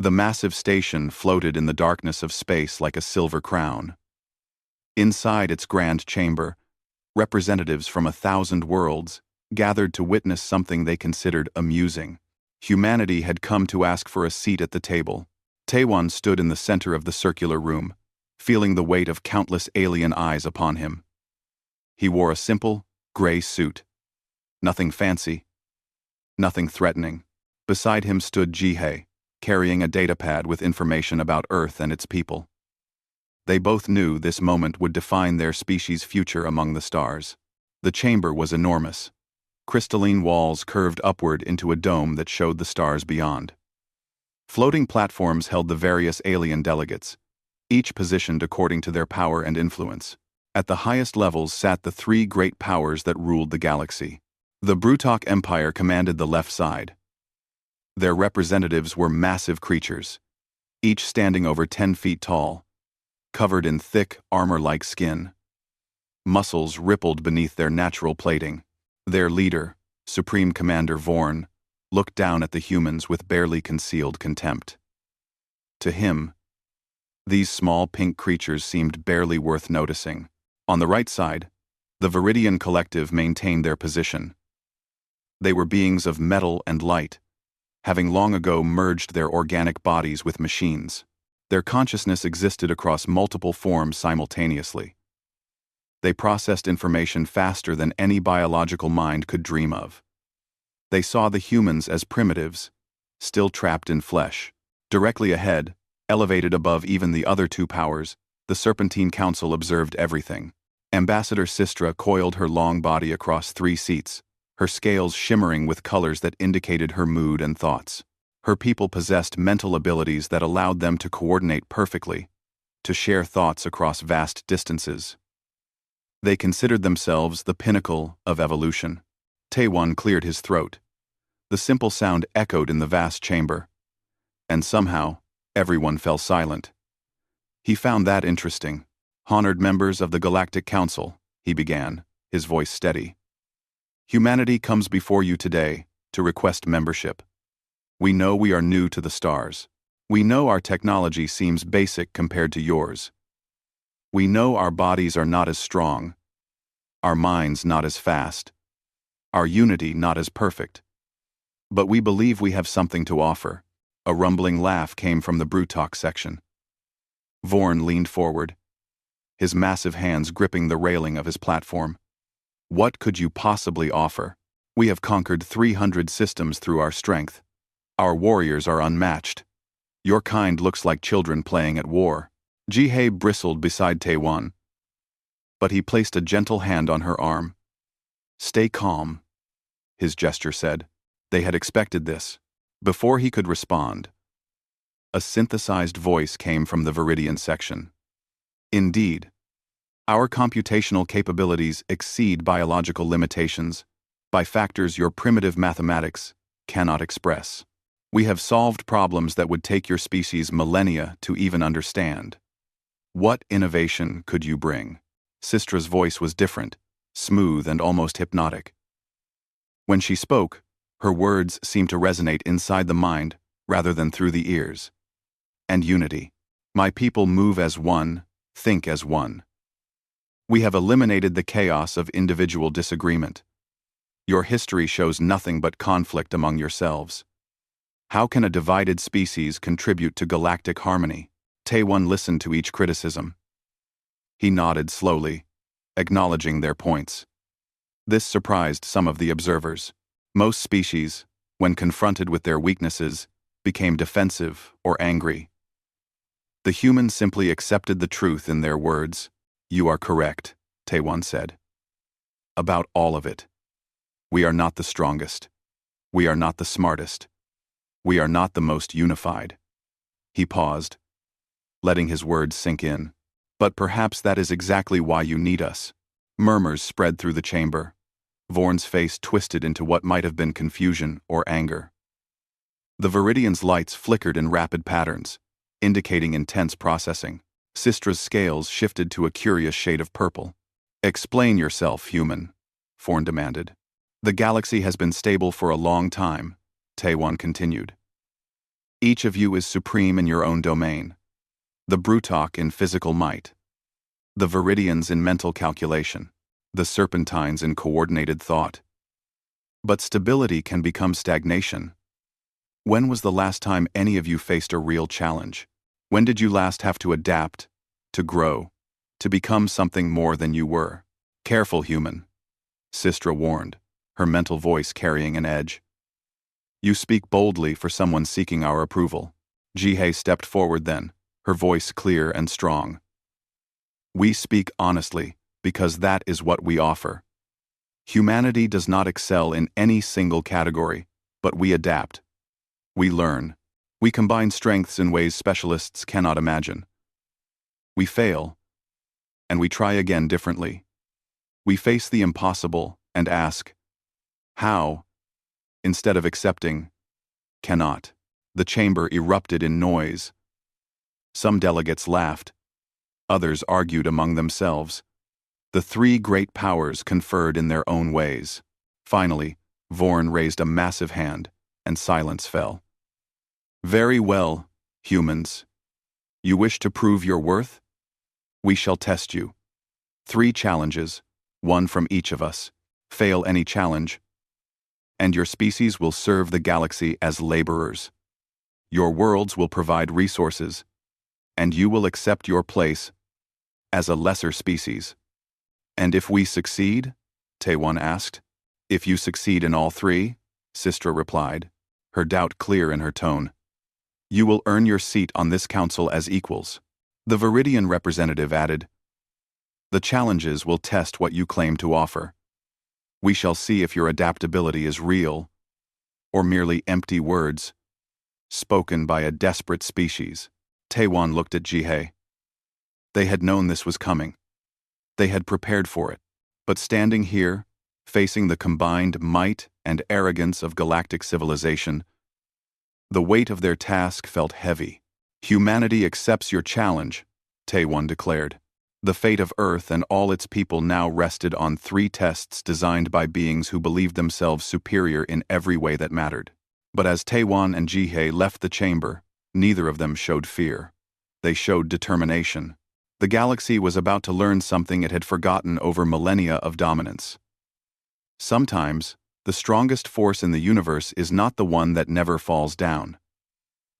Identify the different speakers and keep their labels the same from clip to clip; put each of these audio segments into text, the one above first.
Speaker 1: The massive station floated in the darkness of space like a silver crown. Inside its grand chamber, representatives from 1,000 worlds gathered to witness something they considered amusing. Humanity had come to ask for a seat at the table. Taewon stood in the center of the circular room, feeling the weight of countless alien eyes upon him. He wore a simple, gray suit. Nothing fancy. Nothing threatening. Beside him stood Jihei, carrying a datapad with information about Earth and its people. They both knew this moment would define their species' future among the stars. The chamber was enormous. Crystalline walls curved upward into a dome that showed the stars beyond. Floating platforms held the various alien delegates, each positioned according to their power and influence. At the highest levels sat the three great powers that ruled the galaxy. The Brutok Empire commanded the left side. Their representatives were massive creatures, each standing over 10 feet tall, covered in thick, armor-like skin. Muscles rippled beneath their natural plating. Their leader, Supreme Commander Vorn, looked down at the humans with barely concealed contempt. To him, these small pink creatures seemed barely worth noticing. On the right side, the Viridian Collective maintained their position. They were beings of metal and light, having long ago merged their organic bodies with machines. Their consciousness existed across multiple forms simultaneously. They processed information faster than any biological mind could dream of. They saw the humans as primitives, still trapped in flesh. Directly ahead, elevated above even the other two powers, the Serpentine Council observed everything. Ambassador Sistra coiled her long body across 3 seats, her scales shimmering with colors that indicated her mood and thoughts. Her people possessed mental abilities that allowed them to coordinate perfectly, to share thoughts across vast distances. They considered themselves the pinnacle of evolution. Taewon cleared his throat. The simple sound echoed in the vast chamber, and somehow, everyone fell silent. He found that interesting. "Honored members of the Galactic Council," he began, his voice steady. "Humanity comes before you today to request membership. We know we are new to the stars. We know our technology seems basic compared to yours. We know our bodies are not as strong, our minds not as fast, our unity not as perfect. But we believe we have something to offer." A rumbling laugh came from the Brutok section. Vorn leaned forward, his massive hands gripping the railing of his platform. "What could you possibly offer? We have conquered 300 systems through our strength. Our warriors are unmatched. Your kind looks like children playing at war." Jihei bristled beside Taewon, but he placed a gentle hand on her arm. "Stay calm," his gesture said. They had expected this. Before he could respond, a synthesized voice came from the Viridian section. "Indeed, our computational capabilities exceed biological limitations by factors your primitive mathematics cannot express. We have solved problems that would take your species millennia to even understand. What innovation could you bring?" Sistra's voice was different, smooth and almost hypnotic. When she spoke, her words seemed to resonate inside the mind rather than through the ears. "And unity. My people move as one, think as one. We have eliminated the chaos of individual disagreement. Your history shows nothing but conflict among yourselves. How can a divided species contribute to galactic harmony?" Taewon listened to each criticism. He nodded slowly, acknowledging their points. This surprised some of the observers. Most species, when confronted with their weaknesses, became defensive or angry. The humans simply accepted the truth in their words. "You are correct," Taewon said. "About all of it. We are not the strongest. We are not the smartest. We are not the most unified." He paused, letting his words sink in. "But perhaps that is exactly why you need us." Murmurs spread through the chamber. Vorn's face twisted into what might have been confusion or anger. The Viridian's lights flickered in rapid patterns, indicating intense processing. Sistra's scales shifted to a curious shade of purple. "Explain yourself, human," Vorn demanded. "The galaxy has been stable for a long time," Taewon continued. Each of you is supreme in your own domain. The Brutok in physical might, the Viridians in mental calculation, the Serpentines in coordinated thought. But stability can become stagnation. When was the last time any of you faced a real challenge? When did you last have to adapt, to grow, to become something more than you were? Careful, human, Sistra warned, her mental voice carrying an edge. You speak boldly for someone seeking our approval. Jihei stepped forward then, her voice clear and strong. We speak honestly, because that is what we offer. Humanity does not excel in any single category, but we adapt. We learn. We combine strengths in ways specialists cannot imagine. We fail, and we try again differently. We face the impossible and ask, how? Instead of accepting, cannot. The chamber erupted in noise. Some delegates laughed. Others argued among themselves. The three great powers conferred in their own ways. Finally, Vorn raised a massive hand, and silence fell. Very well, humans. You wish to prove your worth? We shall test you. 3 challenges, 1 from each of us. Fail any challenge, and your species will serve the galaxy as laborers. Your worlds will provide resources, and you will accept your place as a lesser species. And if we succeed? Taewon asked. If you succeed in all 3, Sistra replied, her doubt clear in her tone. You will earn your seat on this council as equals. The Viridian representative added, the challenges will test what you claim to offer. We shall see if your adaptability is real, or merely empty words, spoken by a desperate species. Taewon looked at Jihei. They had known this was coming. They had prepared for it. But standing here, facing the combined might and arrogance of galactic civilization, the weight of their task felt heavy. Humanity accepts your challenge, Taewon declared. The fate of Earth and all its people now rested on 3 tests designed by beings who believed themselves superior in every way that mattered. But as Taewon and Jihei left the chamber, neither of them showed fear. They showed determination. The galaxy was about to learn something it had forgotten over millennia of dominance. Sometimes, the strongest force in the universe is not the one that never falls down.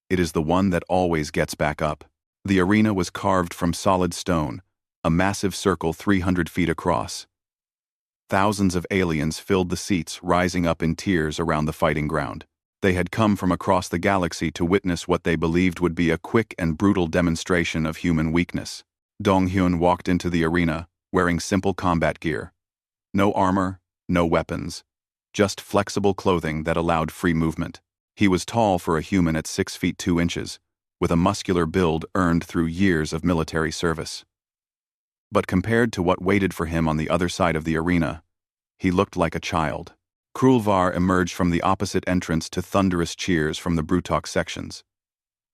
Speaker 1: It is the one that always gets back up. The arena was carved from solid stone, a massive circle 300 feet across. Thousands of aliens filled the seats, rising up in tiers around the fighting ground. They had come from across the galaxy to witness what they believed would be a quick and brutal demonstration of human weakness. Donghyun walked into the arena, wearing simple combat gear. No armor, no weapons, just flexible clothing that allowed free movement. He was tall for a human at 6 feet 2 inches, with a muscular build earned through years of military service. But compared to what waited for him on the other side of the arena, he looked like a child. Krulvar emerged from the opposite entrance to thunderous cheers from the Brutok sections.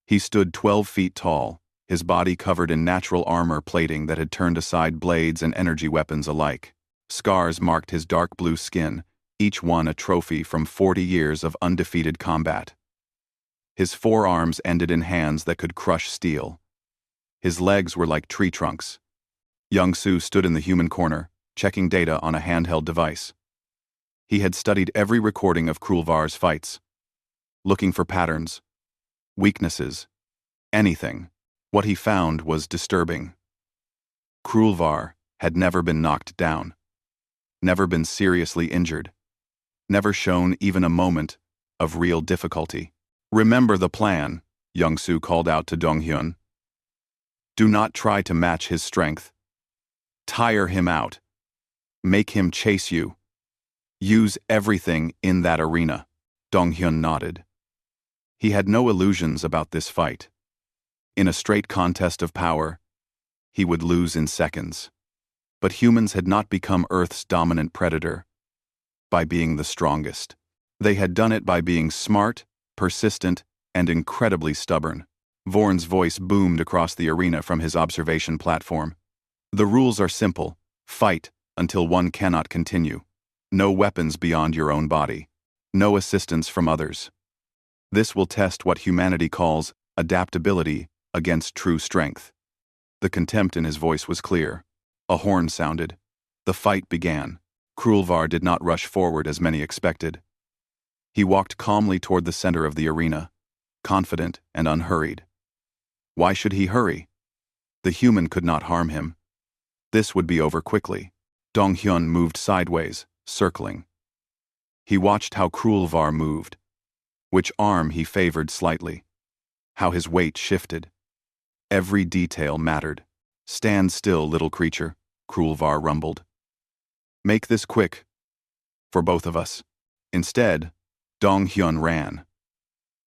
Speaker 1: He stood 12 feet tall, his body covered in natural armor plating that had turned aside blades and energy weapons alike. Scars marked his dark blue skin, each one a trophy from 40 years of undefeated combat. His forearms ended in hands that could crush steel. His legs were like tree trunks. Young-Soo stood in the human corner, checking data on a handheld device. He had studied every recording of Krulvar's fights, looking for patterns, weaknesses, anything. What he found was disturbing. Krulvar had never been knocked down, never been seriously injured, never shown even a moment of real difficulty. Remember the plan, Young-Soo called out to Donghyun. Do not try to match his strength. Tire him out. Make him chase you. Use everything in that arena. Donghyun nodded. He had no illusions about this fight. In a straight contest of power, he would lose in seconds. But humans had not become Earth's dominant predator by being the strongest. They had done it by being smart, persistent, and incredibly stubborn. Vorn's voice boomed across the arena from his observation platform. The rules are simple. Fight until one cannot continue. No weapons beyond your own body. No assistance from others. This will test what humanity calls adaptability against true strength. The contempt in his voice was clear. A horn sounded. The fight began. Krulvar did not rush forward as many expected. He walked calmly toward the center of the arena, confident and unhurried. Why should he hurry? The human could not harm him. This would be over quickly. Donghyun moved sideways, circling. He watched how Krulvar moved, which arm he favored slightly, how his weight shifted. Every detail mattered. Stand still, little creature, Krulvar rumbled. Make this quick, for both of us. Instead, Donghyun ran.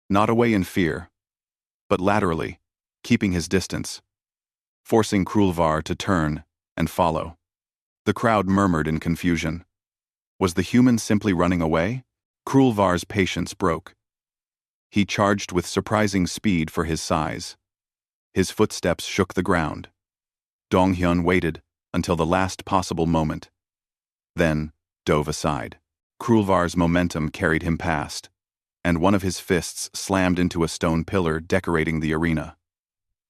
Speaker 1: Not away in fear, but laterally, keeping his distance, forcing Krulvar to turn and follow. The crowd murmured in confusion. Was the human simply running away? Krulvar's patience broke. He charged with surprising speed for his size. His footsteps shook the ground. Donghyun waited until the last possible moment, then dove aside. Krulvar's momentum carried him past, and one of his fists slammed into a stone pillar decorating the arena.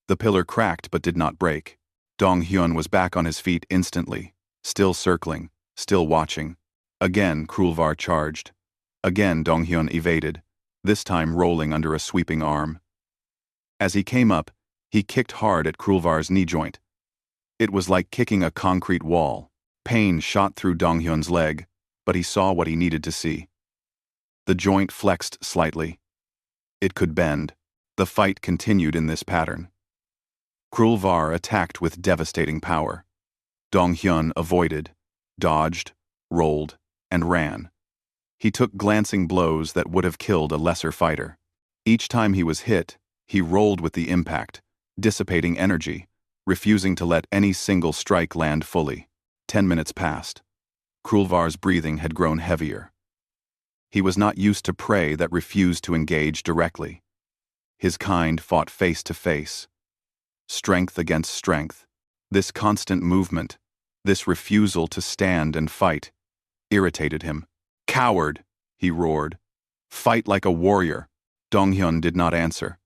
Speaker 1: The pillar cracked but did not break. Donghyun was back on his feet instantly, still circling, still watching. Again Krulvar charged. Again Donghyun evaded, this time rolling under a sweeping arm. As he came up, he kicked hard at Krulvar's knee joint. It was like kicking a concrete wall. Pain shot through Donghyun's leg, but he saw what he needed to see. The joint flexed slightly. It could bend. The fight continued in this pattern. Krulvar attacked with devastating power. Donghyun avoided, dodged, rolled, and ran. He took glancing blows that would have killed a lesser fighter. Each time he was hit, he rolled with the impact, dissipating energy, refusing to let any single strike land fully. 10 minutes passed. Krulvar's breathing had grown heavier. He was not used to prey that refused to engage directly. His kind fought face to face. Strength against strength. This constant movement, this refusal to stand and fight, irritated him. Coward, he roared. Fight like a warrior. Donghyun did not answer.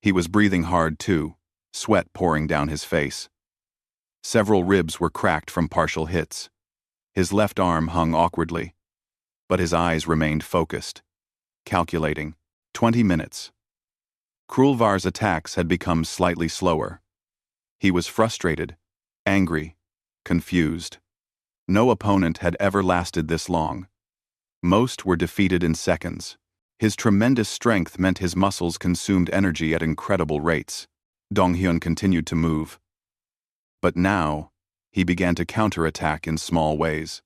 Speaker 1: He was breathing hard too, sweat pouring down his face. Several ribs were cracked from partial hits. His left arm hung awkwardly, but his eyes remained focused, calculating. 20 minutes. Krulvar's attacks had become slightly slower. He was frustrated, angry, confused. No opponent had ever lasted this long. Most were defeated in seconds. His tremendous strength meant his muscles consumed energy at incredible rates. Donghyun continued to move. But now, he began to counterattack in small ways.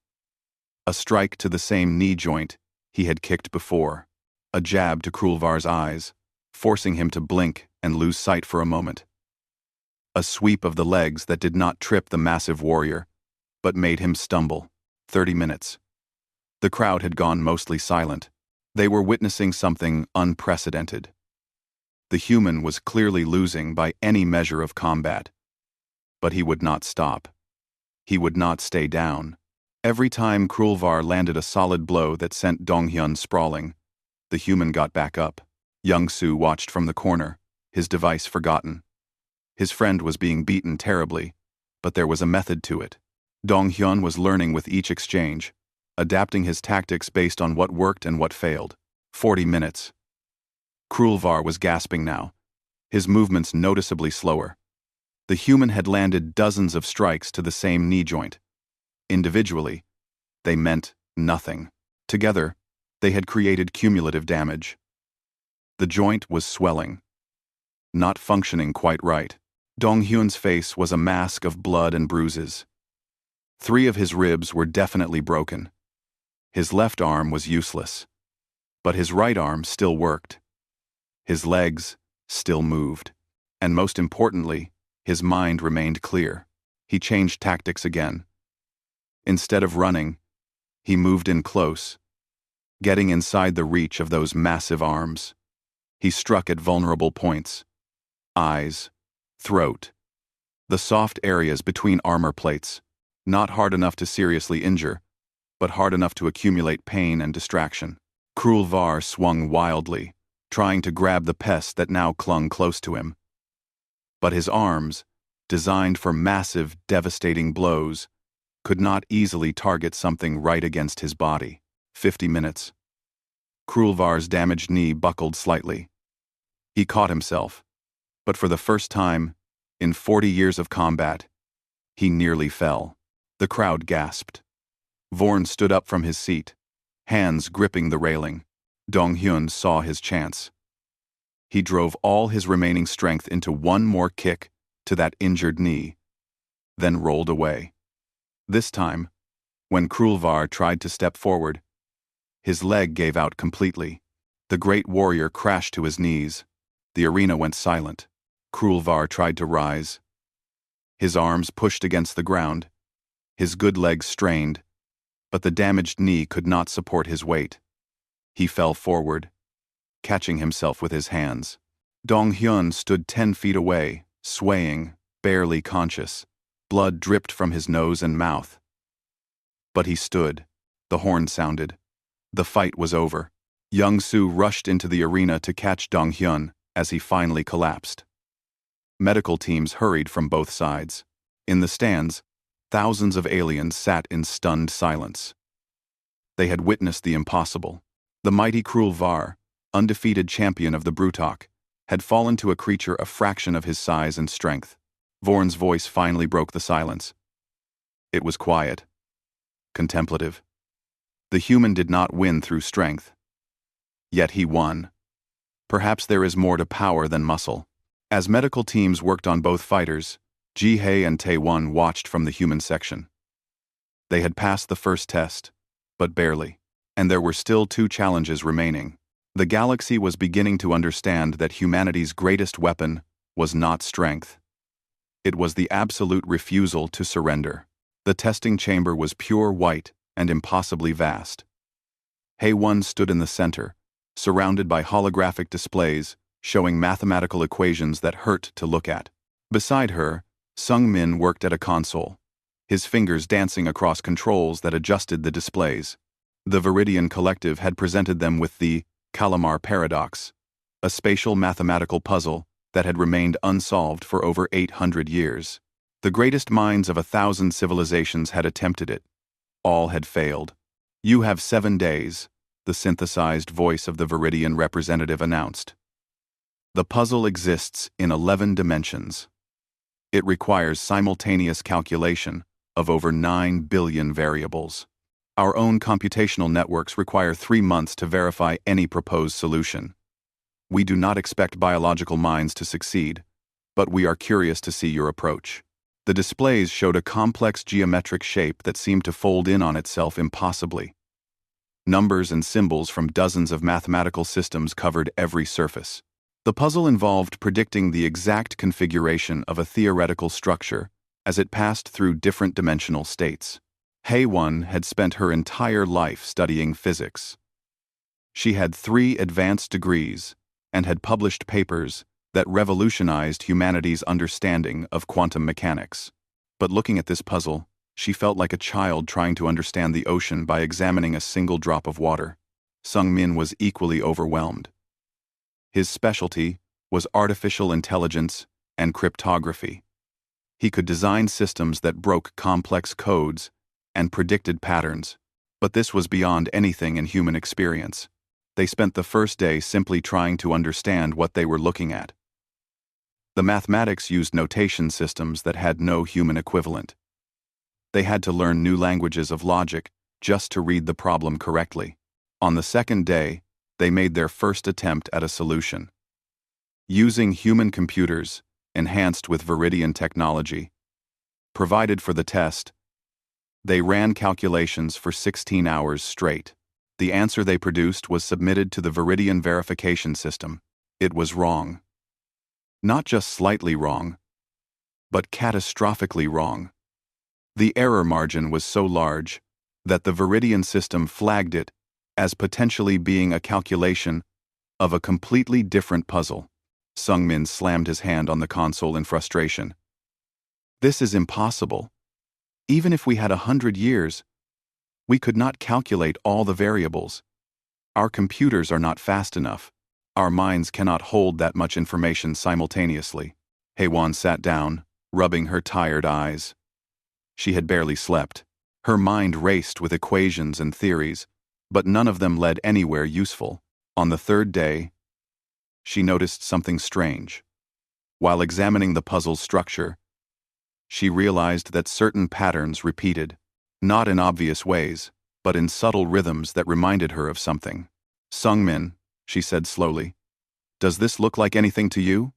Speaker 1: A strike to the same knee joint he had kicked before. A jab to Krulvar's eyes, forcing him to blink and lose sight for a moment. A sweep of the legs that did not trip the massive warrior, but made him stumble. 30 minutes. The crowd had gone mostly silent. They were witnessing something unprecedented. The human was clearly losing by any measure of combat. But he would not stop. He would not stay down. Every time Krulvar landed a solid blow that sent Donghyun sprawling, the human got back up. Young-soo watched from the corner, his device forgotten. His friend was being beaten terribly, but there was a method to it. Donghyun was learning with each exchange, adapting his tactics based on what worked and what failed. 40 minutes. Krulvar was gasping now, his movements noticeably slower. The human had landed dozens of strikes to the same knee joint. Individually, they meant nothing. Together, they had created cumulative damage. The joint was swelling, not functioning quite right. Donghyun's face was a mask of blood and bruises. 3 of his ribs were definitely broken. His left arm was useless, but his right arm still worked. His legs still moved, and most importantly, his mind remained clear. He changed tactics again. Instead of running, he moved in close, getting inside the reach of those massive arms. He struck at vulnerable points: eyes, throat, the soft areas between armor plates, not hard enough to seriously injure, but hard enough to accumulate pain and distraction. Krulvar swung wildly, trying to grab the pest that now clung close to him. But his arms, designed for massive, devastating blows, could not easily target something right against his body. 50 minutes. Krulvar's damaged knee buckled slightly. He caught himself, but for the first time, in 40 years of combat, he nearly fell. The crowd gasped. Vorn stood up from his seat, hands gripping the railing. Dong-hyun saw his chance. He drove all his remaining strength into one more kick to that injured knee, then rolled away. This time, when Krulvar tried to step forward, his leg gave out completely. The great warrior crashed to his knees. The arena went silent. Krulvar tried to rise. His arms pushed against the ground, his good legs strained, but the damaged knee could not support his weight. He fell forward, catching himself with his hands. Dong-hyun stood 10 feet away, swaying, barely conscious. Blood dripped from his nose and mouth. But he stood. The horn sounded. The fight was over. Young-soo rushed into the arena to catch Dong-hyun as he finally collapsed. Medical teams hurried from both sides. In the stands, thousands of aliens sat in stunned silence. They had witnessed the impossible. The mighty Krulvar, undefeated champion of the Brutok, had fallen to a creature a fraction of his size and strength. Vorn's voice finally broke the silence. It was quiet, contemplative. The human did not win through strength. Yet he won. Perhaps there is more to power than muscle. As medical teams worked on both fighters, Ji-hae and Tae-won watched from the human section. They had passed the first test, but barely, and there were still 2 challenges remaining. The galaxy was beginning to understand that humanity's greatest weapon was not strength. It was the absolute refusal to surrender. The testing chamber was pure white and impossibly vast. Hae-won stood in the center, surrounded by holographic displays showing mathematical equations that hurt to look at. Beside her, Sung-min worked at a console, his fingers dancing across controls that adjusted the displays. The Viridian Collective had presented them with the Calamar Paradox, a spatial mathematical puzzle that had remained unsolved for over 800 years. The greatest minds of 1,000 civilizations had attempted it. All had failed. "You have 7 days," the synthesized voice of the Viridian representative announced. The puzzle exists in 11 dimensions. It requires simultaneous calculation of over 9 billion variables. Our own computational networks require 3 months to verify any proposed solution. We do not expect biological minds to succeed, but we are curious to see your approach. The displays showed a complex geometric shape that seemed to fold in on itself impossibly. Numbers and symbols from dozens of mathematical systems covered every surface. The puzzle involved predicting the exact configuration of a theoretical structure as it passed through different dimensional states. Hae-won had spent her entire life studying physics. She had 3 advanced degrees and had published papers that revolutionized humanity's understanding of quantum mechanics. But looking at this puzzle, she felt like a child trying to understand the ocean by examining a single drop of water. Sung-min was equally overwhelmed. His specialty was artificial intelligence and cryptography. He could design systems that broke complex codes and predicted patterns, but this was beyond anything in human experience. They spent the first day simply trying to understand what they were looking at. The mathematics used notation systems that had no human equivalent. They had to learn new languages of logic just to read the problem correctly. On the second day, they made their first attempt at a solution. Using human computers, enhanced with Viridian technology, provided for the test, they ran calculations for 16 hours straight. The answer they produced was submitted to the Viridian verification system. It was wrong. Not just slightly wrong, but catastrophically wrong. The error margin was so large that the Viridian system flagged it as potentially being a calculation of a completely different puzzle. Sung-min slammed his hand on the console in frustration. "This is impossible. Even if we had 100 years, we could not calculate all the variables. Our computers are not fast enough. Our minds cannot hold that much information simultaneously. HFY sat down, rubbing her tired eyes. She had barely slept. Her mind raced with equations and theories, but none of them led anywhere useful. On the third day, she noticed something strange. While examining the puzzle's structure, she realized that certain patterns repeated, not in obvious ways, but in subtle rhythms that reminded her of something. "Sungmin," she said slowly, "does this look like anything to you?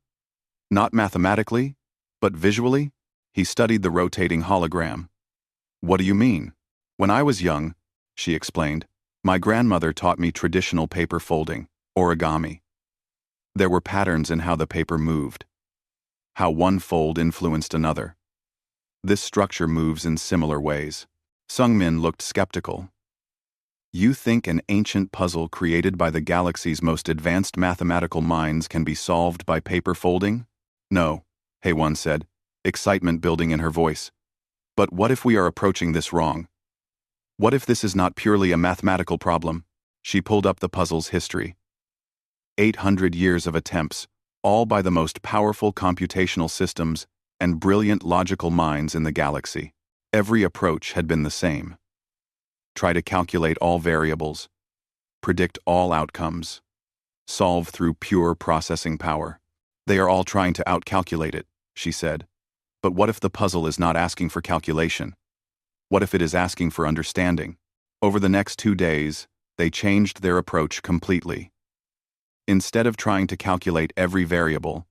Speaker 1: Not mathematically, but visually?" He studied the rotating hologram. "What do you mean?" "When I was young," she explained, "my grandmother taught me traditional paper folding, origami. There were patterns in how the paper moved, how one fold influenced another. This structure moves in similar ways." Sungmin looked skeptical. "You think an ancient puzzle created by the galaxy's most advanced mathematical minds can be solved by paper folding?" "No," HFY said, excitement building in her voice. "But what if we are approaching this wrong? What if this is not purely a mathematical problem?" She pulled up the puzzle's history. 800 years of attempts, all by the most powerful computational systems and brilliant logical minds in the galaxy. Every approach had been the same. Try to calculate all variables, predict all outcomes, solve through pure processing power. "They are all trying to outcalculate it," she said. "But what if the puzzle is not asking for calculation? What if it is asking for understanding?" Over the next 2 days, they changed their approach completely. Instead of trying to calculate every variable,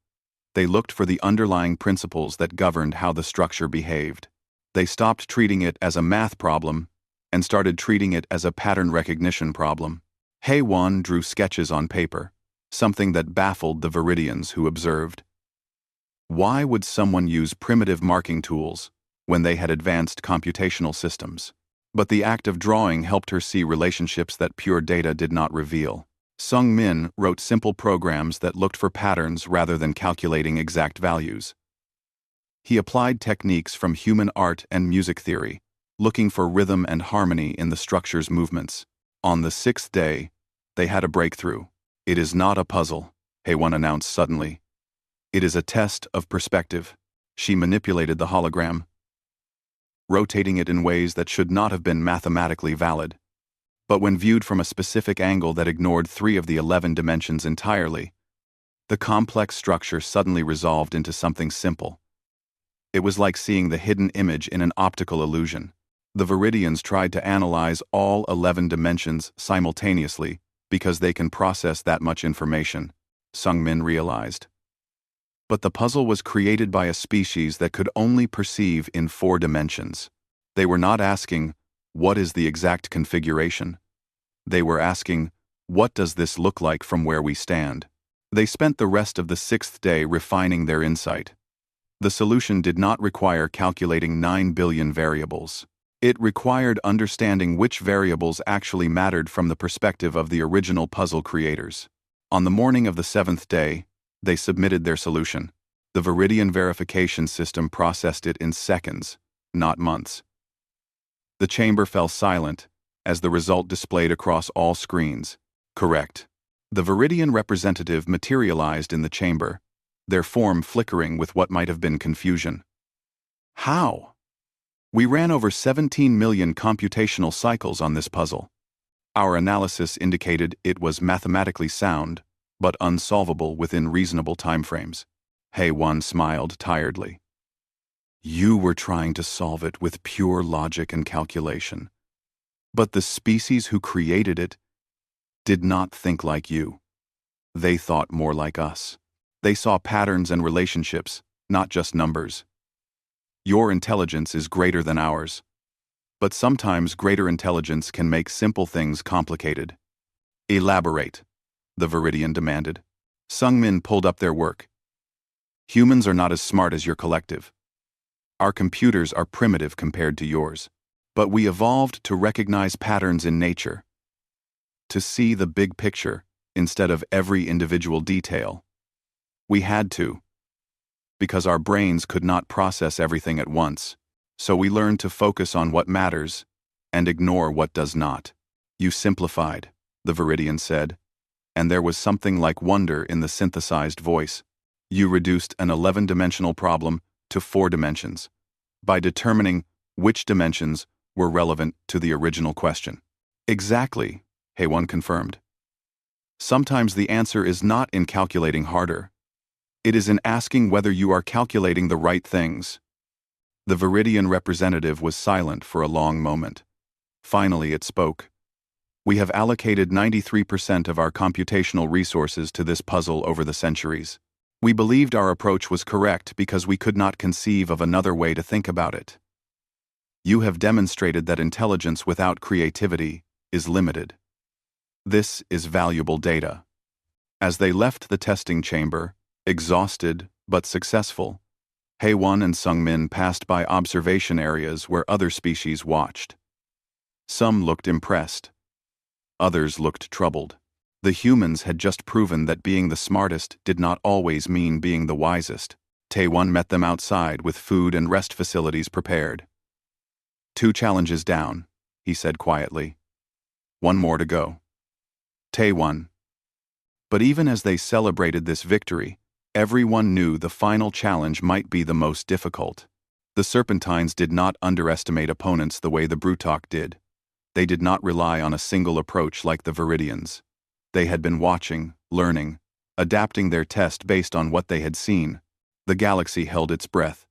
Speaker 1: they looked for the underlying principles that governed how the structure behaved. They stopped treating it as a math problem and started treating it as a pattern recognition problem. HFY drew sketches on paper, something that baffled the Viridians who observed. Why would someone use primitive marking tools when they had advanced computational systems? But the act of drawing helped her see relationships that pure data did not reveal. Sungmin wrote simple programs that looked for patterns rather than calculating exact values. He applied techniques from human art and music theory, looking for rhythm and harmony in the structure's movements. On the 6th day, they had a breakthrough. "It is not a puzzle," HFY announced suddenly. "It is a test of perspective." She manipulated the hologram, rotating it in ways that should not have been mathematically valid. But when viewed from a specific angle that ignored 3 of the 11 dimensions entirely, the complex structure suddenly resolved into something simple. It was like seeing the hidden image in an optical illusion. The Viridians tried to analyze all 11 dimensions simultaneously because they can process that much information, Sungmin realized. But the puzzle was created by a species that could only perceive in 4 dimensions. They were not asking, "What is the exact configuration?" They were asking, "What does this look like from where we stand?" They spent the rest of the 6th day refining their insight. The solution did not require calculating 9 billion variables. It required understanding which variables actually mattered from the perspective of the original puzzle creators. On the morning of the 7th day, they submitted their solution. The Viridian verification system processed it in seconds, not months. The chamber fell silent as the result displayed across all screens. "Correct." The Viridian representative materialized in the chamber, their form flickering with what might have been confusion. "How?" "We ran over 17 million computational cycles on this puzzle. Our analysis indicated it was mathematically sound, but unsolvable within reasonable timeframes." HFY smiled tiredly. "You were trying to solve it with pure logic and calculation. But the species who created it did not think like you. They thought more like us. They saw patterns and relationships, not just numbers. Your intelligence is greater than ours. But sometimes greater intelligence can make simple things complicated." "Elaborate," the Viridian demanded. Sungmin pulled up their work. "Humans are not as smart as your collective. Our computers are primitive compared to yours. But we evolved to recognize patterns in nature, to see the big picture instead of every individual detail. We had to, because our brains could not process everything at once, so we learned to focus on what matters and ignore what does not." "You simplified," the Viridian said. and there was something like wonder in the synthesized voice. You reduced an 11-dimensional problem to 4 dimensions by determining which dimensions were relevant to the original question. Exactly, Heywan confirmed. Sometimes the answer is not in calculating harder. It is in asking whether you are calculating the right things. The Viridian representative was silent for a long moment. Finally it spoke. We have allocated 93% of our computational resources to this puzzle over the centuries. We believed our approach was correct because we could not conceive of another way to think about it. You have demonstrated that intelligence without creativity is limited. This is valuable data. As they left the testing chamber, exhausted but successful, Heywan and Sungmin passed by observation areas where other species watched. Some looked impressed. Others looked troubled. The humans had just proven that being the smartest did not always mean being the wisest. Taewon met them outside with food and rest facilities prepared. 2 challenges down, he said quietly. 1 more to go. Taewon. But even as they celebrated this victory, everyone knew the final challenge might be the most difficult. The Serpentines did not underestimate opponents the way the Brutok did. They did not rely on a single approach like the Viridians. They had been watching, learning, adapting their test based on what they had seen. The galaxy held its breath,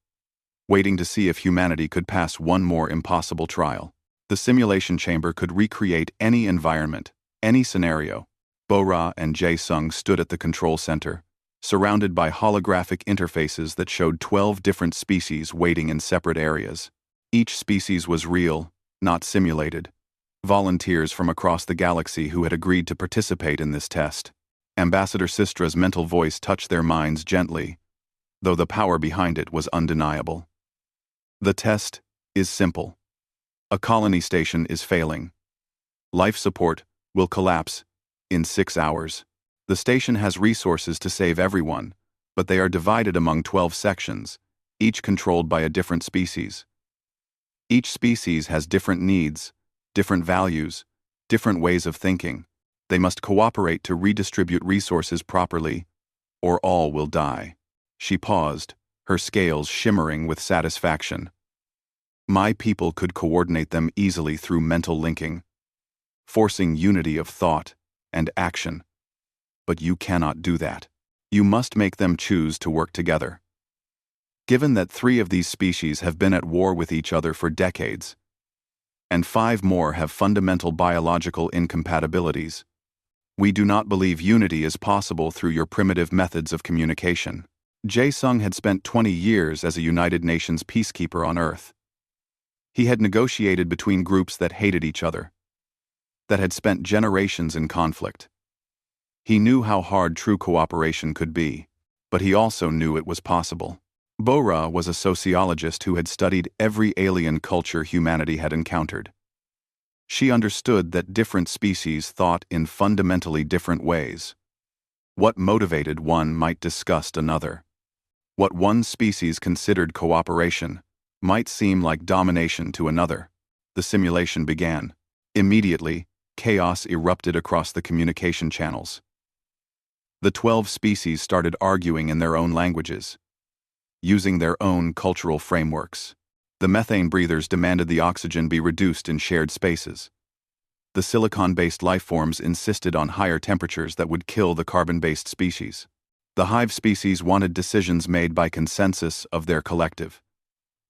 Speaker 1: waiting to see if humanity could pass one more impossible trial. The simulation chamber could recreate any environment, any scenario. Bo-Ra and Jae-Sung stood at the control center, surrounded by holographic interfaces that showed 12 different species waiting in separate areas. Each species was real, not simulated. Volunteers from across the galaxy who had agreed to participate in this test. Ambassador Sistra's mental voice touched their minds gently, though the power behind it was undeniable. The test is simple. A colony station is failing. Life support will collapse in 6 hours. The station has resources to save everyone, but they are divided among 12 sections, each controlled by a different species. Each species has different needs, different values, different ways of thinking. They must cooperate to redistribute resources properly, or all will die. She paused, her scales shimmering with satisfaction. My people could coordinate them easily through mental linking, forcing unity of thought and action. But you cannot do that. You must make them choose to work together. Given that 3 of these species have been at war with each other for decades, and 5 more have fundamental biological incompatibilities, we do not believe unity is possible through your primitive methods of communication. Jae-Sung had spent 20 years as a United Nations peacekeeper on Earth. He had negotiated between groups that hated each other, that had spent generations in conflict. He knew how hard true cooperation could be, but he also knew it was possible. Bo-Ra was a sociologist who had studied every alien culture humanity had encountered. She understood that different species thought in fundamentally different ways. What motivated one might disgust another. What one species considered cooperation might seem like domination to another. The simulation began. Immediately, chaos erupted across the communication channels. The 12 species started arguing in their own languages, using their own cultural frameworks. The methane breathers demanded the oxygen be reduced in shared spaces. The silicon-based lifeforms insisted on higher temperatures that would kill the carbon-based species. The hive species wanted decisions made by consensus of their collective.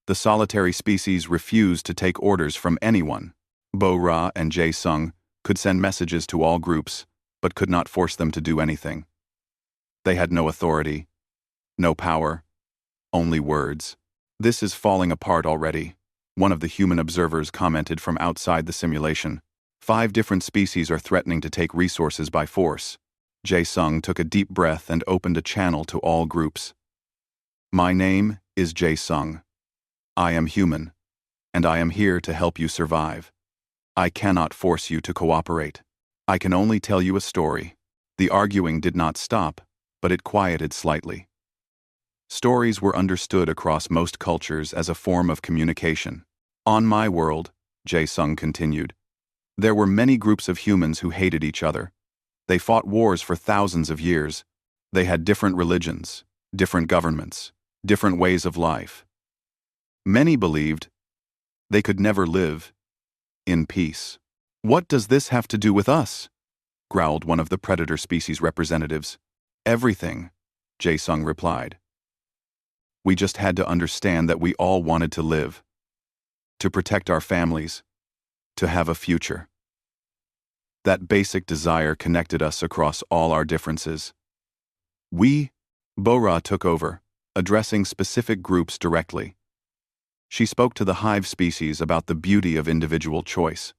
Speaker 1: The solitary species refused to take orders from anyone. Bo-Ra and Jae-Sung could send messages to all groups, but could not force them to do anything. They had no authority, no power, only words. This is falling apart already, one of the human observers commented from outside the simulation. 5 different species are threatening to take resources by force. Jae-Sung took a deep breath and opened a channel to all groups. My name is Jae-Sung. I am human, and I am here to help you survive. I cannot force you to cooperate. I can only tell you a story. The arguing did not stop, but it quieted slightly. Stories were understood across most cultures as a form of communication. On my world, Jae-Sung continued, there were many groups of humans who hated each other. They fought wars for thousands of years. They had different religions, different governments, different ways of life. Many believed they could never live in peace. "What does this have to do with us?" growled one of the predator species representatives. "Everything," Jae-sung replied. "We just had to understand that we all wanted to live, to protect our families, to have a future. That basic desire connected us across all our differences. Bo-ra took over, addressing specific groups directly. She spoke to the hive species about the beauty of individual choice.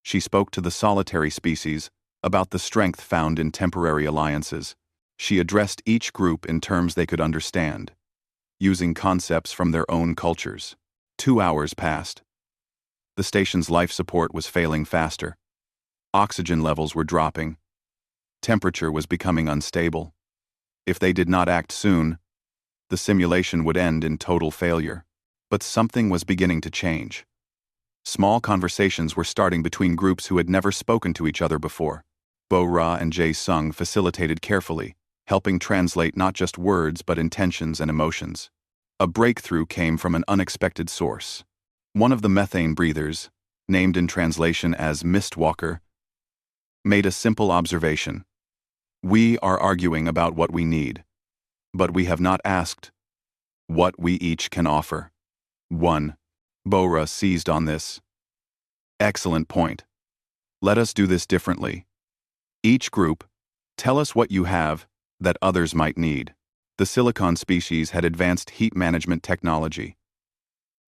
Speaker 1: She spoke to the solitary species about the strength found in temporary alliances. She addressed each group in terms they could understand, using concepts from their own cultures. 2 hours passed. The station's life support was failing faster. Oxygen levels were dropping. Temperature was becoming unstable. If they did not act soon, the simulation would end in total failure. But something was beginning to change. Small conversations were starting between groups who had never spoken to each other before. Bo-ra and Jae-sung facilitated carefully, helping translate not just words but intentions and emotions. A breakthrough came from an unexpected source. One of the methane breathers, named in translation as Mistwalker, made a simple observation. "We are arguing about what we need, but we have not asked what we each can offer." 1. Bo-ra seized on this. "Excellent point. Let us do this differently. Each group, tell us what you have that others might need." The silicon species had advanced heat management technology.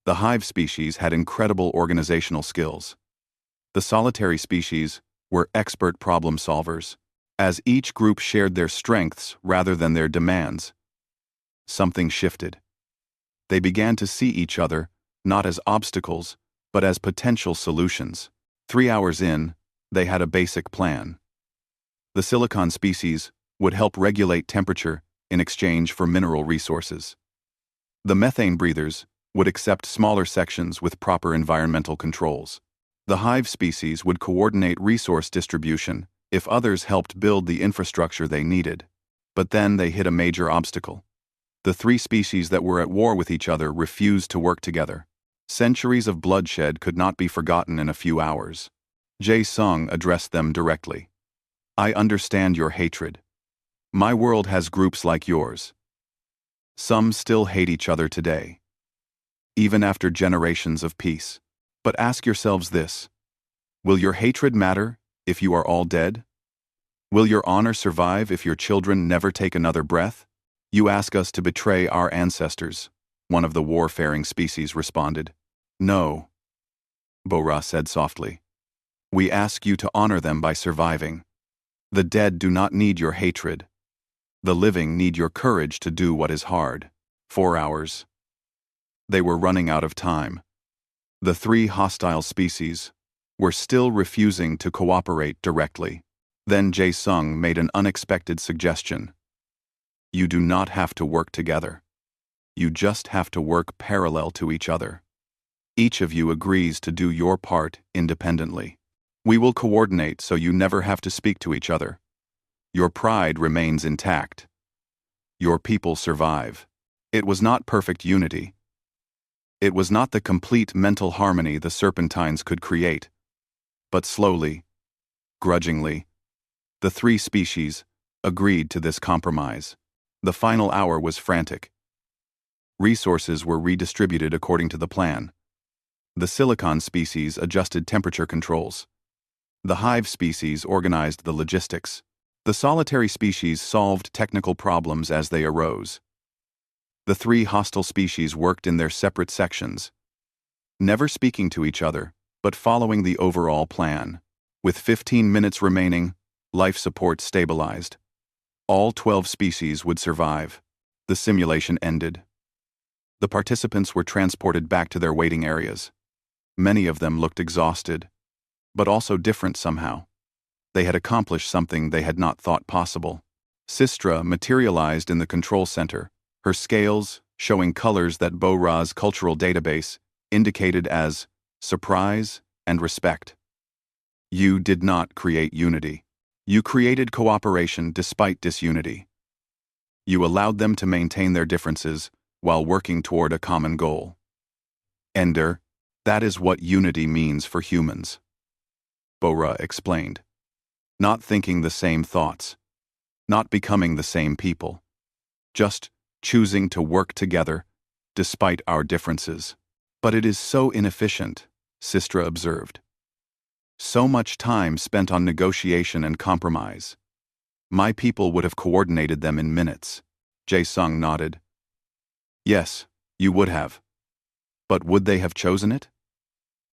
Speaker 1: The hive species had incredible organizational skills. The solitary species were expert problem solvers. As each group shared their strengths rather than their demands, something shifted. They began to see each other not as obstacles, but as potential solutions. 3 hours in, they had a basic plan. The silicon species would help regulate temperature in exchange for mineral resources. The methane breathers would accept smaller sections with proper environmental controls. The hive species would coordinate resource distribution if others helped build the infrastructure they needed. But then they hit a major obstacle. The 3 species that were at war with each other refused to work together. Centuries of bloodshed could not be forgotten in a few hours. Jae-sung addressed them directly. "I understand your hatred. My world has groups like yours. Some still hate each other today, even after generations of peace. But ask yourselves this: will your hatred matter if you are all dead? Will your honor survive if your children never take another breath?" "You ask us to betray our ancestors," one of the warfaring species responded. "No," Bo-ra said softly. "We ask you to honor them by surviving. The dead do not need your hatred. The living need your courage to do what is hard." 4 hours. They were running out of time. The 3 hostile species were still refusing to cooperate directly. Then Jae-sung made an unexpected suggestion. "You do not have to work together. You just have to work parallel to each other. Each of you agrees to do your part independently. We will coordinate so you never have to speak to each other. Your pride remains intact. Your people survive." It was not perfect unity. It was not the complete mental harmony the Serpentines could create. But slowly, grudgingly, the 3 species agreed to this compromise. The final hour was frantic. Resources were redistributed according to the plan. The silicon species adjusted temperature controls. The hive species organized the logistics. The solitary species solved technical problems as they arose. The 3 hostile species worked in their separate sections, never speaking to each other, but following the overall plan. With 15 minutes remaining, life support stabilized. All 12 species would survive. The simulation ended. The participants were transported back to their waiting areas. Many of them looked exhausted, but also different somehow. They had accomplished something they had not thought possible. Sistra materialized in the control center, her scales showing colors that Bo-ra's cultural database indicated as surprise and respect. "You did not create unity. You created cooperation despite disunity. You allowed them to maintain their differences while working toward a common goal. Ender, that is what unity means for humans. Bora explained. Not thinking the same thoughts. Not becoming the same people. Just choosing to work together despite our differences. But it is so inefficient, Sistra observed. So much time spent on negotiation and compromise. My people would have coordinated them in minutes. Jae-sung nodded. Yes, you would have. But would they have chosen it?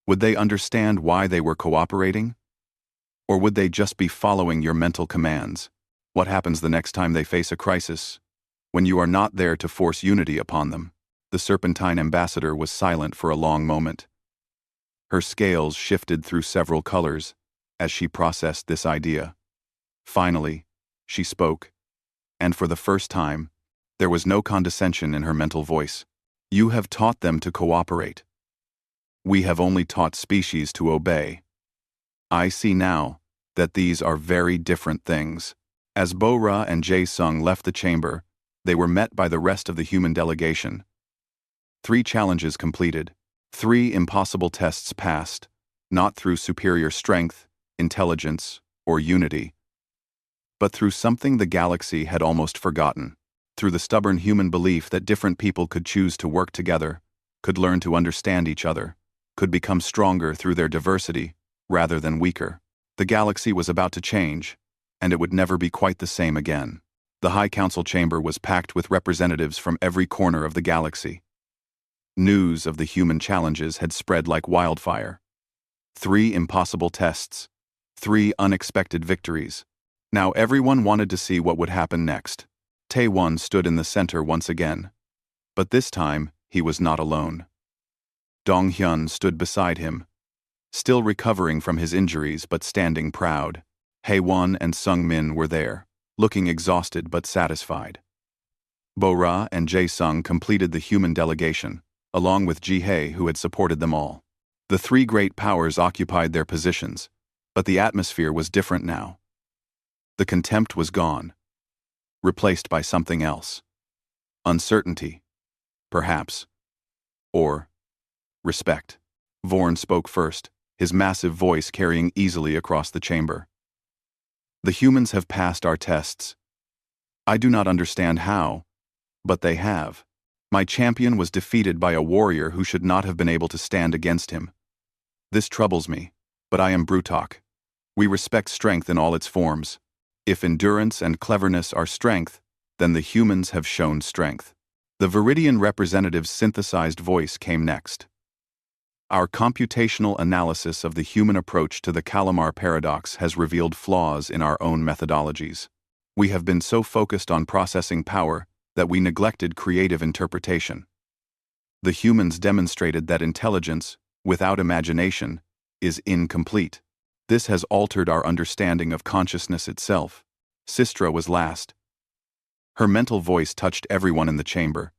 Speaker 1: Would they understand why they were cooperating? Or would they just be following your mental commands? What happens the next time they face a crisis? When you are not there to force unity upon them? The Serpentine ambassador was silent for a long moment. Her scales shifted through several colors as she processed this idea. Finally, she spoke, and for the first time, there was no condescension in her mental voice. You have taught them to cooperate. We have only taught species to obey. I see now that these are very different things. As Bo-ra and Jae-sung left the chamber, they were met by the rest of the human delegation. 3 challenges completed, 3 impossible tests passed, not through superior strength, intelligence, or unity, but through something the galaxy had almost forgotten, through the stubborn human belief that different people could choose to work together, could learn to understand each other, could become stronger through their diversity, rather than weaker. The galaxy was about to change, and it would never be quite the same again. The High Council chamber was packed with representatives from every corner of the galaxy. News of the human challenges had spread like wildfire. 3 impossible tests, 3 unexpected victories. Now everyone wanted to see what would happen next. Tae-won stood in the center once again. But this time, he was not alone. Dong-hyun stood beside him, still recovering from his injuries but standing proud. Hae-won and Sung-min were there, looking exhausted but satisfied. Bo-ra and Jae-sung completed the human delegation, along with Ji-hae who had supported them all. The 3 great powers occupied their positions, but the atmosphere was different now. The contempt was gone, replaced by something else. Uncertainty, perhaps. Or respect. Vorn spoke first, his massive voice carrying easily across the chamber. The humans have passed our tests. I do not understand how, but they have. My champion was defeated by a warrior who should not have been able to stand against him. This troubles me, but I am Brutok. We respect strength in all its forms. If endurance and cleverness are strength, then the humans have shown strength. The Viridian representative's synthesized voice came next. Our computational analysis of the human approach to the Calamar paradox has revealed flaws in our own methodologies. We have been so focused on processing power that we neglected creative interpretation. The humans demonstrated that intelligence, without imagination, is incomplete. This has altered our understanding of consciousness itself. Sistra was last. Her mental voice touched everyone in the chamber.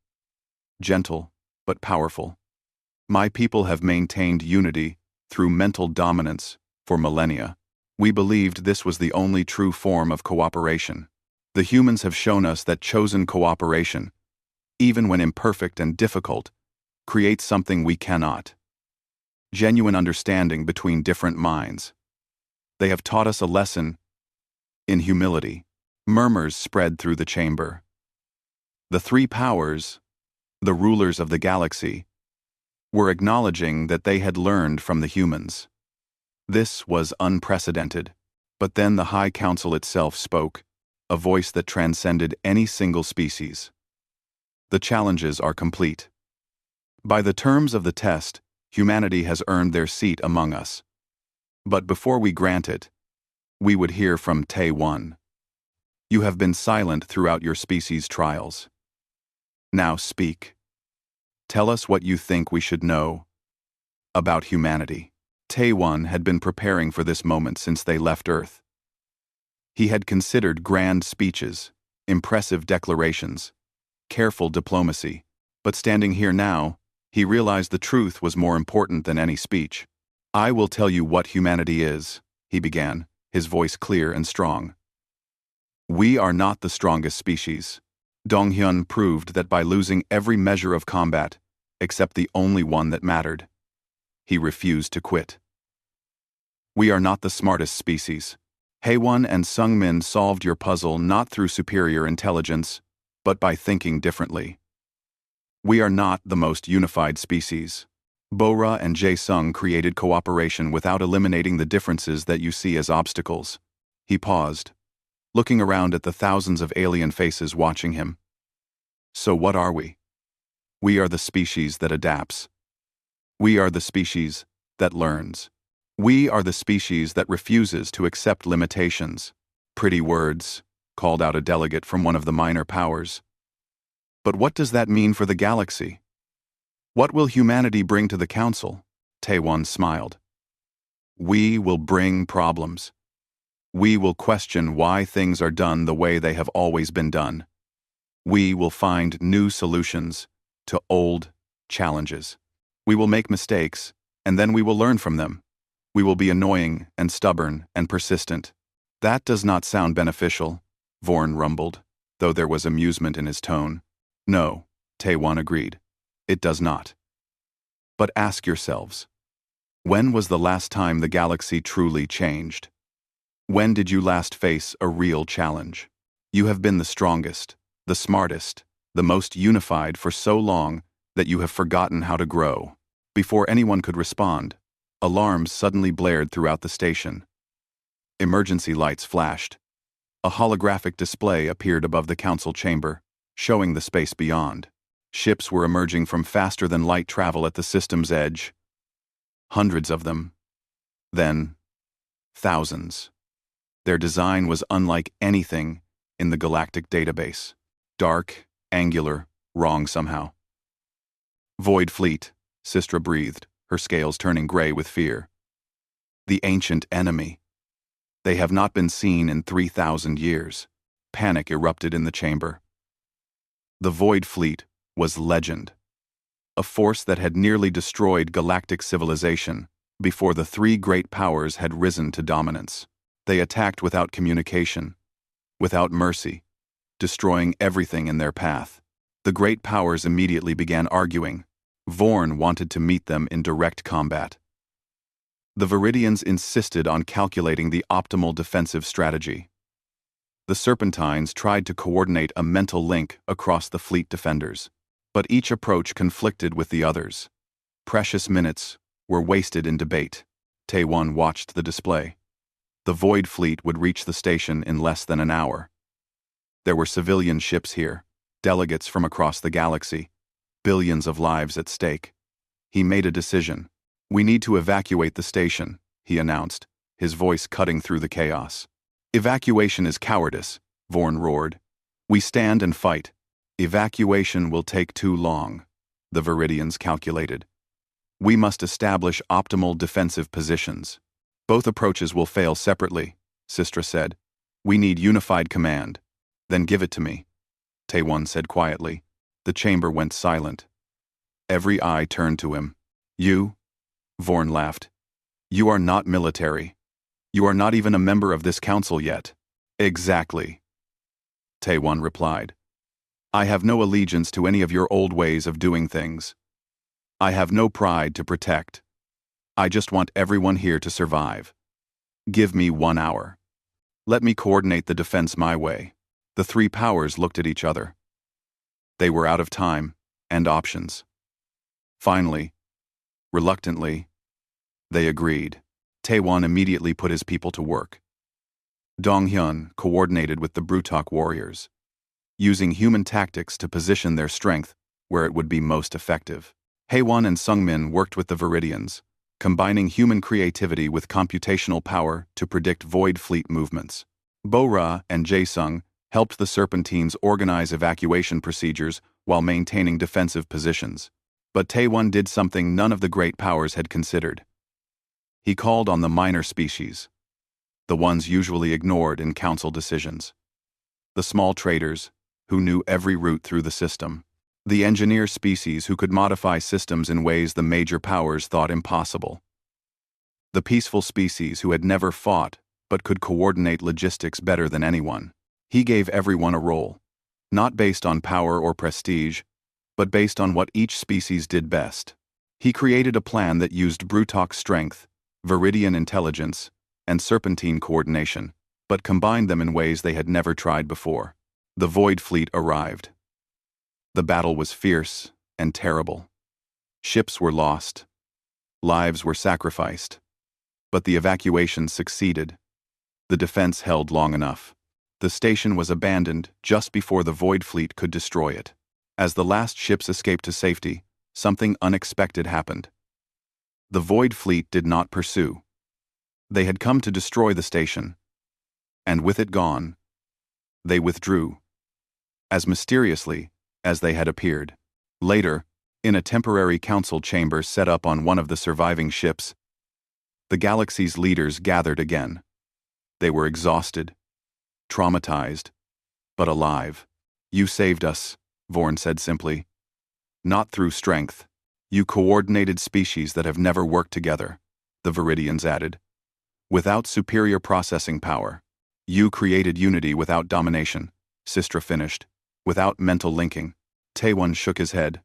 Speaker 1: Gentle, but powerful. My people have maintained unity through mental dominance for millennia. We believed this was the only true form of cooperation. The humans have shown us that chosen cooperation, even when imperfect and difficult, creates something we cannot. Genuine understanding between different minds. They have taught us a lesson in humility. Murmurs spread through the chamber. The 3 powers, the rulers of the galaxy, were acknowledging that they had learned from the humans. This was unprecedented. But then the High Council itself spoke, a voice that transcended any single species. The challenges are complete. By the terms of the test, humanity has earned their seat among us. But before we grant it, we would hear from Tae-won. You have been silent throughout your species' trials. Now speak. Tell us what you think we should know about humanity. Tae-won had been preparing for this moment since they left Earth. He had considered grand speeches, impressive declarations, careful diplomacy, but standing here now, he realized the truth was more important than any speech. I will tell you what humanity is, he began, his voice clear and strong. We are not the strongest species. Donghyun proved that by losing every measure of combat, except the only one that mattered. He refused to quit. We are not the smartest species. Haewon and Sungmin solved your puzzle not through superior intelligence, but by thinking differently. We are not the most unified species. Bora and Jae-sung created cooperation without eliminating the differences that you see as obstacles. He paused, looking around at the thousands of alien faces watching him. So what are we? We are the species that adapts. We are the species that learns. We are the species that refuses to accept limitations. Pretty words, called out a delegate from one of the minor powers. But what does that mean for the galaxy? What will humanity bring to the council? Taewon smiled. We will bring problems. We will question why things are done the way they have always been done. We will find new solutions to old challenges. We will make mistakes, and then we will learn from them. We will be annoying and stubborn and persistent. That does not sound beneficial, Vorn rumbled, though there was amusement in his tone. No, Taewon agreed. It does not. But ask yourselves, when was the last time the galaxy truly changed? When did you last face a real challenge? You have been the strongest, the smartest, the most unified for so long that you have forgotten how to grow. Before anyone could respond, alarms suddenly blared throughout the station. Emergency lights flashed. A holographic display appeared above the council chamber, showing the space beyond. Ships were emerging from faster-than-light travel at the system's edge. Hundreds of them. Then, thousands. Their design was unlike anything in the galactic database. Dark, angular, wrong somehow. Void Fleet, Sistra breathed, her scales turning gray with fear. The ancient enemy. They have not been seen in 3,000 years. Panic erupted in the chamber. The Void Fleet was legend. A force that had nearly destroyed galactic civilization before the three great powers had risen to dominance. They attacked without communication, without mercy, destroying everything in their path. The great powers immediately began arguing. Vorn wanted to meet them in direct combat. The Viridians insisted on calculating the optimal defensive strategy. The Serpentines tried to coordinate a mental link across the fleet defenders, but each approach conflicted with the others. Precious minutes were wasted in debate. Taewon watched the display. The Void Fleet would reach the station in less than an hour. There were civilian ships here, delegates from across the galaxy, billions of lives at stake. He made a decision. We need to evacuate the station, he announced, his voice cutting through the chaos. Evacuation is cowardice, Vorn roared. We stand and fight. Evacuation will take too long, the Viridians calculated. We must establish optimal defensive positions. Both approaches will fail separately, Sistra said. We need unified command. Then give it to me, Taewon said quietly. The chamber went silent. Every eye turned to him. You? Vorn laughed. You are not military. You are not even a member of this council yet. Exactly. Taewon replied. I have no allegiance to any of your old ways of doing things. I have no pride to protect. I just want everyone here to survive. Give me 1 hour. Let me coordinate the defense my way. The three powers looked at each other. They were out of time and options. Finally, reluctantly, they agreed. Taewon immediately put his people to work. Donghyun coordinated with the Brutok warriors, using human tactics to position their strength where it would be most effective. Haewon and Sungmin worked with the Viridians, combining human creativity with computational power to predict Void Fleet movements. Bora and Jae-sung helped the Serpentines organize evacuation procedures while maintaining defensive positions. But Taewon did something none of the great powers had considered. He called on the minor species, the ones usually ignored in council decisions. The small traders, who knew every route through the system. The engineer species who could modify systems in ways the major powers thought impossible. The peaceful species who had never fought but could coordinate logistics better than anyone. He gave everyone a role, not based on power or prestige, but based on what each species did best. He created a plan that used Brutok strength, Viridian intelligence, and Serpentine coordination, but combined them in ways they had never tried before. The Void Fleet arrived. The battle was fierce and terrible. Ships were lost. Lives were sacrificed. But the evacuation succeeded. The defense held long enough. The station was abandoned just before the Void Fleet could destroy it. As the last ships escaped to safety, something unexpected happened. The Void Fleet did not pursue. They had come to destroy the station, and with it gone, they withdrew, as mysteriously as they had appeared. Later, in a temporary council chamber set up on one of the surviving ships, the galaxy's leaders gathered again. They were exhausted, traumatized, but alive. "You saved us," Vorn said simply. "Not through strength. You coordinated species that have never worked together," the Viridians added. "Without superior processing power. You created unity without domination," Sistra finished. "Without mental linking." Taewon shook his head.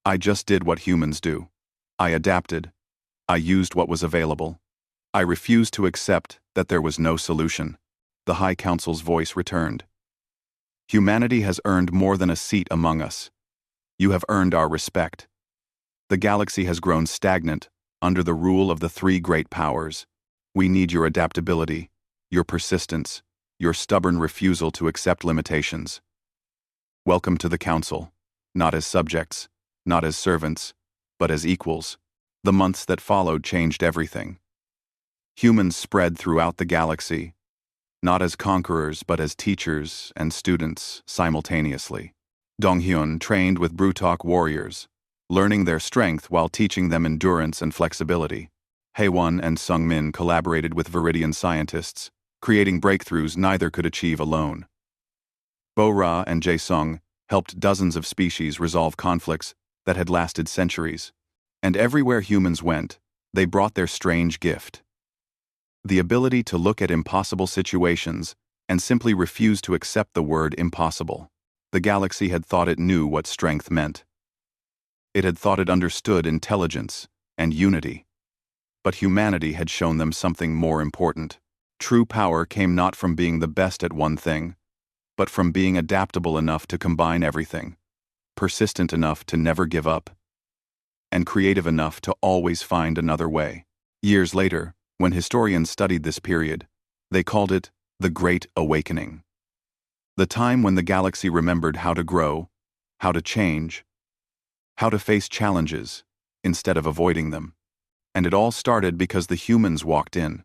Speaker 1: "I just did what humans do. I adapted. I used what was available. I refused to accept that there was no solution." The High Council's voice returned. "Humanity has earned more than a seat among us. You have earned our respect. The galaxy has grown stagnant under the rule of the three great powers. We need your adaptability, your persistence, your stubborn refusal to accept limitations. Welcome to the Council, not as subjects, not as servants, but as equals." The months that followed changed everything. Humans spread throughout the galaxy, not as conquerors but as teachers and students simultaneously. Donghyun trained with Brutok warriors, learning their strength while teaching them endurance and flexibility. Haewon and Sungmin collaborated with Viridian scientists, creating breakthroughs neither could achieve alone. Bo-Ra and Jae-Sung helped dozens of species resolve conflicts that had lasted centuries. And everywhere humans went, they brought their strange gift: the ability to look at impossible situations and simply refuse to accept the word impossible. The galaxy had thought it knew what strength meant. It had thought it understood intelligence and unity. But humanity had shown them something more important. True power came not from being the best at one thing, but from being adaptable enough to combine everything, persistent enough to never give up, and creative enough to always find another way. Years later, when historians studied this period, they called it the Great Awakening. The time when the galaxy remembered how to grow, how to change, how to face challenges instead of avoiding them. And it all started because the humans walked in.